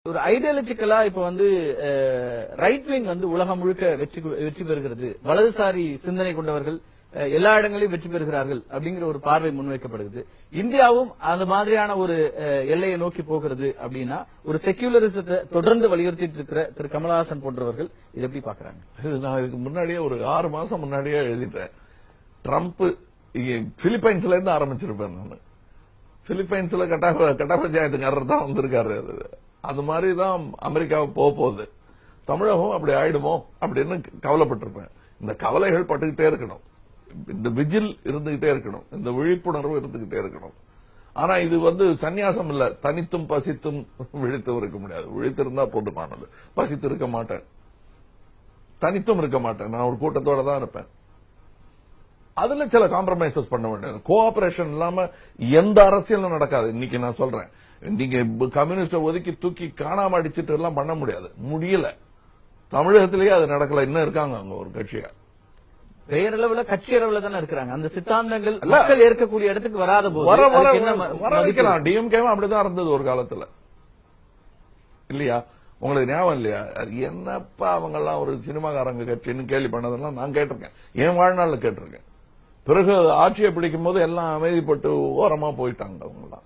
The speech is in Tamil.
ஒரு ஐடியாலஜிக்கலா இப்ப ரைட் விங் உலகம் முழுக்க வெற்றி பெறுகிறது, வலதுசாரி சிந்தனை கொண்டவர்கள் எல்லா இடங்களையும் வெற்றி பெறுகிறார்கள் அப்படிங்கிற ஒரு பார்வை முன்வைக்கப்படுகிறது. இந்தியாவும் அந்த மாதிரியான ஒரு எல்லையை நோக்கி போகிறது அப்படின்னா ஒரு செக்யூலரிசத்தை தொடர்ந்து வலியுறுத்திட்டு இருக்கிற திரு கமலஹாசன் போன்றவர்கள் இதை எப்படி பாக்குறாங்க? நான் இதுக்கு முன்னாடியே ஒரு 6 மாசம் முன்னாடியே எழுதிட்டேன். ட்ரம்ப் பிலிப்பைன்ஸ்ல இருந்து ஆரம்பிச்சிருப்பேன். நான் பிலிப்பைன்ஸ்ல கட்ட பஞ்சாயத்துக்காரர் தான் வந்திருக்காரு. அது மாதிரிதான் அமெரிக்காவை போகுது. தமிழகம் அப்படி ஆயிடுமோ அப்படின்னு கவலைப்பட்டிருப்பேன். இந்த கவலைகள் பட்டுக்கிட்டே இருக்கணும், இந்த விஜில் இருந்துகிட்டே இருக்கணும், இந்த விழிப்புணர்வு இருந்துகிட்டே இருக்கணும். ஆனா இது சன்னியாசம் இல்ல, தனித்தும் பசித்தும் விழித்தும் இருக்க முடியாது. விழித்திருந்தா போதுமானது. பசித்து இருக்க மாட்டேன், தனித்தும் இருக்க மாட்டேன். நான் ஒரு கூட்டத்தோட தான் இருப்பேன். அதுல சில காம்ப்ரமைசஸ் பண்ண வேண்டியது. கோஆபரேஷன் இல்லாம எந்த அரசியலும் நடக்காது. இன்னைக்கு நான் சொல்றேன், நீங்க கம்யூனிஸ்ட ஒதுக்கி தூக்கி காணாம அடிச்சிட்டு எல்லாம் பண்ண முடியல. தமிழகத்திலேயே அது நடக்கல. இன்னும் இருக்காங்க அங்க ஒரு கட்சியா, பெயரளவுல கட்சி அளவுல தானே இருக்கிறாங்க. அந்த சித்தாந்தங்கள் மக்கள் ஏற்கக்கூடிய இடத்துக்கு வராத போது வர வைக்கலாம். டிஎம்கேவும் அப்படிதான் இருந்தது ஒரு காலத்துல, இல்லையா? உங்களுக்கு ஞாபகம் இல்லையா? அது என்னப்பா அவங்க எல்லாம் ஒரு சினிமாக்காரங்க கட்சின்னு கேள்வி பண்ணதெல்லாம் நான் கேட்டிருக்கேன், என் வாழ்நாள்ல கேட்டிருக்கேன். பிறகு ஆட்சியை பிடிக்கும் போது எல்லாம் அமைதிப்பட்டு ஓரமா போயிட்டாங்க அவங்க எல்லாம்.